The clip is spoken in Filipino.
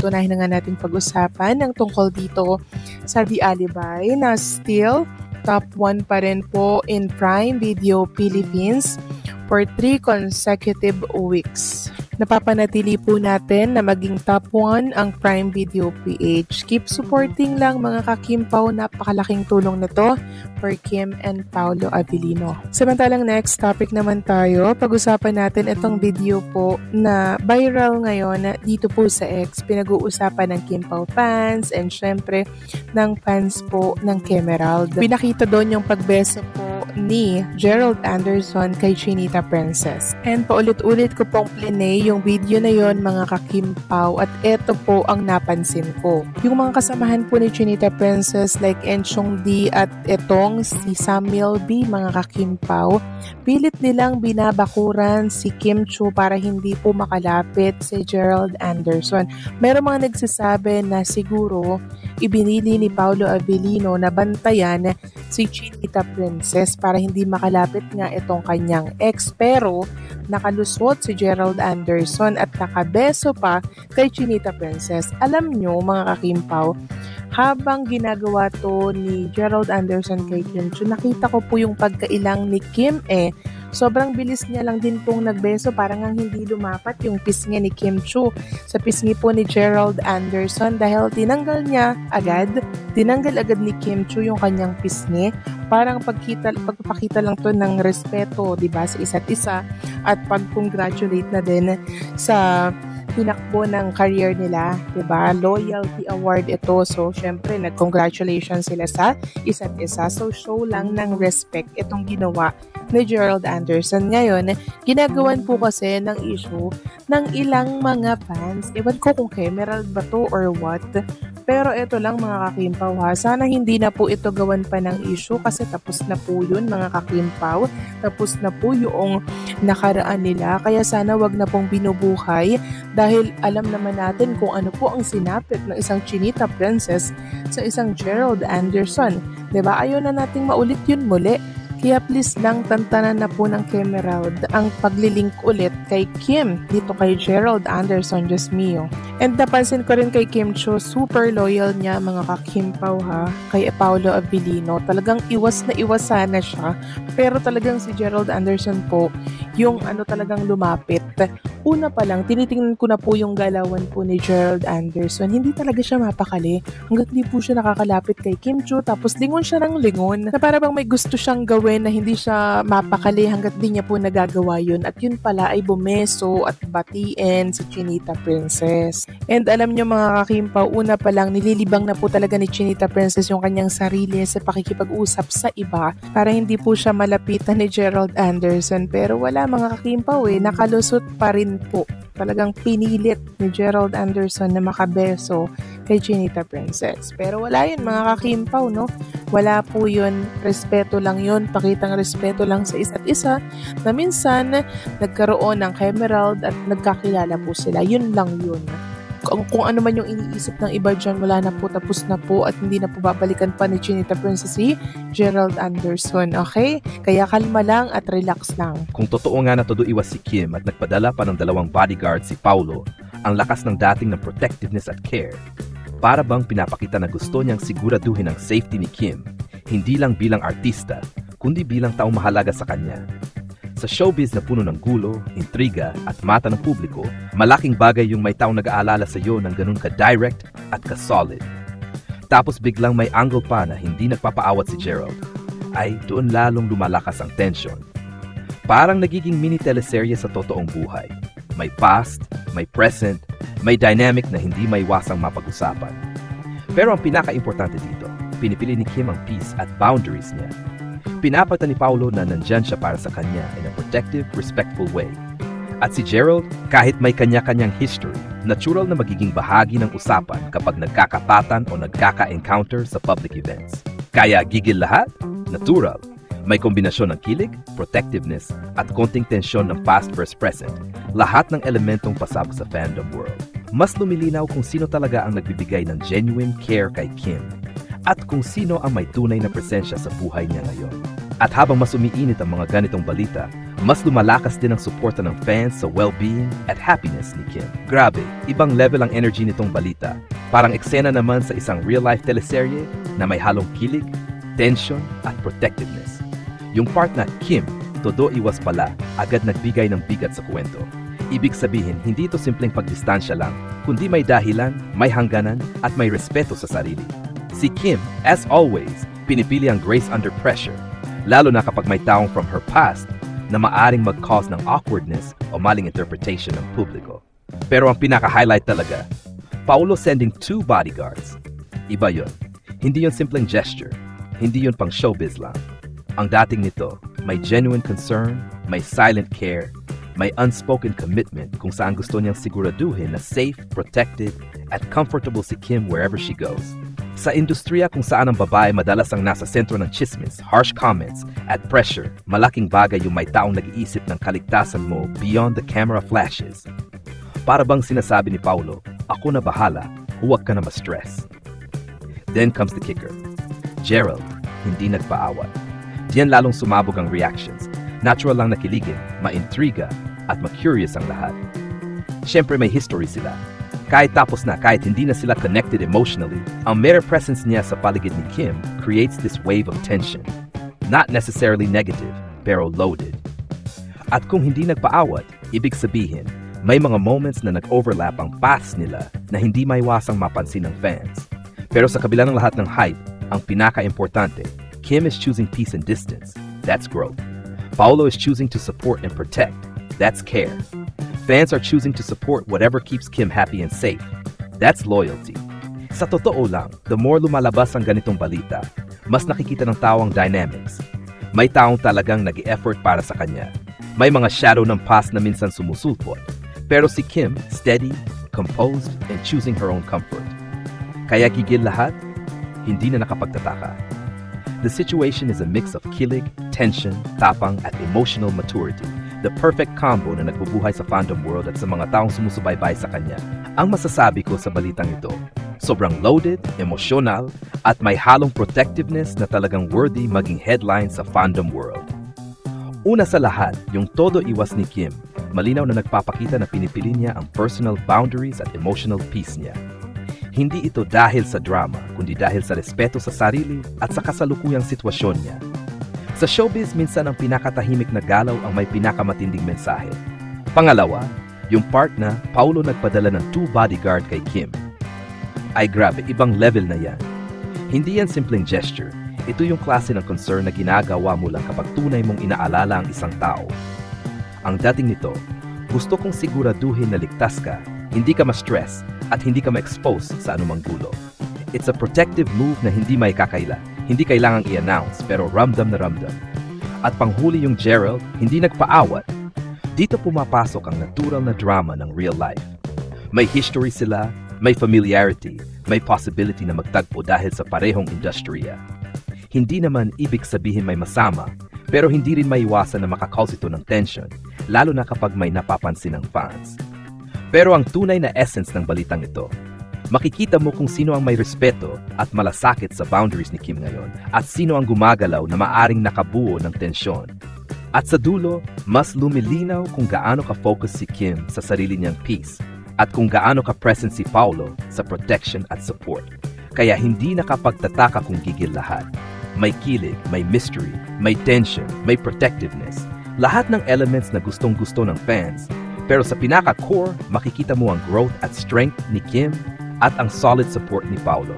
Unahin na nga natin pag-usapan ng tungkol dito sa The Alibi na still top 1 pa rin po in Prime Video Philippines for 3 consecutive weeks. Napapanatili po natin na maging top 1 ang Prime Video PH. Keep supporting lang mga kakimpaw, napakalaking tulong nito for Kim and Paolo Abilino. Samantalang next topic naman tayo, pag-usapan natin itong video po na viral ngayon dito po sa X. Pinag-uusapan ng Kimpaw fans and syempre ng fans po ng Kemerald. Pinakita doon yung pagbeso po ni Gerald Anderson kay Chinita Princess. And paulit-ulit ko pong plinay yung video na yon mga kakimpaw at eto po ang napansin ko. Yung mga kasamahan po ni Chinita Princess like Enchong D at etong si Samuel B mga kakimpaw, pilit nilang binabakuran si Kim Chiu para hindi po makalapit si Gerald Anderson. Meron mga nagsasabi na siguro ibinili ni Paolo Abilino na bantayan si Chinita Princess para hindi makalapit nga itong kanyang ex, pero nakalusot si Gerald Anderson at nakabeso pa kay Chinita Princess. Alam nyo mga kakimpaw, habang ginagawa to ni Gerald Anderson kay Kim Chiu, nakita ko po yung pagkailang ni Kim sobrang bilis niya lang din pong nagbeso, parang ang hindi lumapat yung pisngi ni Kim Chiu sa pisngi po ni Gerald Anderson dahil tinanggal agad ni Kim Chiu yung kanyang pisngi. Parang pagpapakita lang to ng respeto, diba, sa isa't isa at pag-congratulate na din sa tinakbo ng career nila, diba? Loyalty award ito. So, syempre, nag-congratulations sila sa isa't isa. So, show lang ng respect itong ginawa ni Gerald Anderson. Ngayon, ginagawan po kasi ng issue ng ilang mga fans. Ewan ko kung Kemerald ba to or what. Pero ito lang mga kakimpaw ha, sana hindi na po ito gawan pa ng issue kasi tapos na po yun mga kakimpaw. Tapos na po yung nakaraan nila. Kaya sana wag na pong binubuhay dahil alam naman natin kung ano po ang sinapit ng isang Chinita Princess sa isang Gerald Anderson. Diba? Ayaw na nating maulit yun muli. Kaya please lang tantanan na po ng Kemerald ang paglilink ulit kay Kim dito kay Gerald Anderson, just mio. And napansin ko rin kay Kim Chiu, super loyal niya mga kakimpaw ha, kay Paolo Abilino. Talagang iwas na sana siya. Pero talagang si Gerald Anderson po, yung talagang lumapit. Una pa lang, tinitingnan ko na po yung galawan po ni Gerald Anderson. Hindi talaga siya mapakali. Hanggat di po siya nakakalapit kay Kim Chiu, tapos lingon siya ng lingon. Na para bang may gusto siyang gawin na hindi siya mapakali hanggat di niya po nagagawa yun. At yun pala ay bumeso at batiin si Chinita Princess. And alam niyo mga kakimpaw, una pa lang nililibang na po talaga ni Chinita Princess yung kanyang sarili sa pakikipag-usap sa iba para hindi po siya malapitan ni Gerald Anderson. Pero wala mga kakimpaw nakalusot pa rin po. Talagang pinilit ni Gerald Anderson na makabeso kay Chinita Princess. Pero wala yun mga kakimpaw, no? Wala po yun. Respeto lang yun. Pakitang respeto lang sa isa't isa na minsan nagkaroon ng Kemerald at nagkakilala po sila. Yun lang yun. Kung ano man yung iniisip ng iba dyan, wala na po, tapos na po at hindi na po babalikan pa ni Chinita Princess si Gerald Anderson, okay? Kaya kalma lang at relax lang. Kung totoo nga na todo iwas si Kim at nagpadala pa ng 2 bodyguard si Paolo, ang lakas ng dating ng protectiveness at care, para bang pinapakita na gusto niyang siguraduhin ang safety ni Kim, hindi lang bilang artista, kundi bilang taong mahalaga sa kanya. Sa showbiz na puno ng gulo, intriga at mata ng publiko, malaking bagay yung may taong nag-aalala sa iyo ng ganun ka-direct at ka-solid. Tapos biglang may angle pa na hindi nagpapaawat si Gerald, ay doon lalong lumalakas ang tension. Parang nagiging mini teleserye sa totoong buhay. May past, may present, may dynamic na hindi maiwasang mapag-usapan. Pero ang pinaka-importante dito, pinipili ni Kim ang peace at boundaries niya. Pinapata ni Paolo na nandyan siya para sa kanya in a protective, respectful way. At si Gerald, kahit may kanya-kanyang history, natural na magiging bahagi ng usapan kapag nagkakapatan o nagkaka-encounter sa public events. Kaya gigil lahat? Natural. May kombinasyon ng kilig, protectiveness, at konting tensyon ng past versus present. Lahat ng elementong pasabog sa fandom world. Mas lumilinaw kung sino talaga ang nagbibigay ng genuine care kay Kim at kung sino ang may tunay na presensya sa buhay niya ngayon. At habang mas umiinit ang mga ganitong balita, mas lumalakas din ang suporta ng fans sa well-being at happiness ni Kim. Grabe, ibang level ang energy nitong balita. Parang eksena naman sa isang real-life teleserye na may halong kilig, tension at protectiveness. Yung part na Kim, todo iwas pala, agad nagbigay ng bigat sa kwento. Ibig sabihin, hindi ito simpleng pagdistansya lang, kundi may dahilan, may hangganan at may respeto sa sarili. Si Kim, as always, pinipili ang grace under pressure, lalo na kapag may taong from her past na maaring mag-cause ng awkwardness o maling interpretation ng publiko. Pero ang pinaka-highlight talaga, Paulo sending 2 bodyguards. Iba yun. Hindi yun simpleng gesture. Hindi yun pang showbiz lang. Ang dating nito, may genuine concern, may silent care, may unspoken commitment kung saan gusto niyang siguraduhin na safe, protected, at comfortable si Kim wherever she goes. Sa industriya kung saan ang babae madalas ang nasa sentro ng chismis, harsh comments, at pressure, malaking bagay yung may taong nag-iisip ng kaligtasan mo beyond the camera flashes. Para bang sinasabi ni Paulo, ako na bahala, huwag ka na ma-stress. Then comes the kicker. Gerald, hindi nagpaawat. Diyan lalong sumabog ang reactions. Natural lang nakiligin, ma-intriga, at ma-curious ang lahat. Siyempre may history sila. Kahit tapos na, kahit hindi na sila connected emotionally, ang mere presence niya sa paligid ni Kim creates this wave of tension. Not necessarily negative, pero loaded. At kung hindi nagpaawat, ibig sabihin, may mga moments na nag-overlap ang paths nila na hindi maiwasang mapansin ng fans. Pero sa kabila ng lahat ng hype, ang pinaka-importante, Kim is choosing peace and distance. That's growth. Paulo is choosing to support and protect. That's care. Fans are choosing to support whatever keeps Kim happy and safe. That's loyalty. Sa totoo lang, the more lumalabas ang ganitong balita, mas nakikita ng tao ang dynamics. May taong talagang nag-e-effort para sa kanya. May mga shadow ng past na minsan sumusulpot. Pero si Kim, steady, composed, and choosing her own comfort. Kaya gigil lahat, hindi na nakapagtataka. The situation is a mix of kilig, tension, tapang, at emotional maturity. The perfect combo na nagbubuhay sa fandom world at sa mga taong sumusubaybay sa kanya. Ang masasabi ko sa balitang ito, sobrang loaded, emosyonal, at may halong protectiveness na talagang worthy maging headline sa fandom world. Una sa lahat, yung todo iwas ni Kim, malinaw na nagpapakita na pinipili niya ang personal boundaries at emotional peace niya. Hindi ito dahil sa drama, kundi dahil sa respeto sa sarili at sa kasalukuyang sitwasyon niya. Sa showbiz, minsan ang pinakatahimik na galaw ang may pinakamatinding mensahe. Pangalawa, yung part na Paulo nagpadala ng 2 bodyguard kay Kim. Ay grabe, ibang level na yan. Hindi yan simpleng gesture. Ito yung klase ng concern na ginagawa mo lang kapag tunay mong inaalala ang isang tao. Ang dating nito, gusto kong siguraduhin na ligtas ka, hindi ka ma-stress, at hindi ka ma-expose sa anumang gulo. It's a protective move na hindi may kakaila. Hindi kailangang i-announce pero ramdam na ramdam. At panghuli yung Gerald, hindi nagpaawat. Dito pumapasok ang natural na drama ng real life. May history sila, may familiarity, may possibility na magtagpo dahil sa parehong industriya. Hindi naman ibig sabihin may masama, pero hindi rin maiwasan na makakause ito ng tension, lalo na kapag may napapansin ng fans. Pero ang tunay na essence ng balitang ito, makikita mo kung sino ang may respeto at malasakit sa boundaries ni Kim ngayon at sino ang gumagalaw na maaring nakabuo ng tensyon. At sa dulo, mas lumilinaw kung gaano ka-focus si Kim sa sarili niyang peace at kung gaano ka-present si Paulo sa protection at support. Kaya hindi nakapagtataka kung gigil lahat. May kilig, may mystery, may tension, may protectiveness. Lahat ng elements na gustong-gusto ng fans. Pero sa pinaka-core, makikita mo ang growth at strength ni Kim at ang solid support ni Paulo.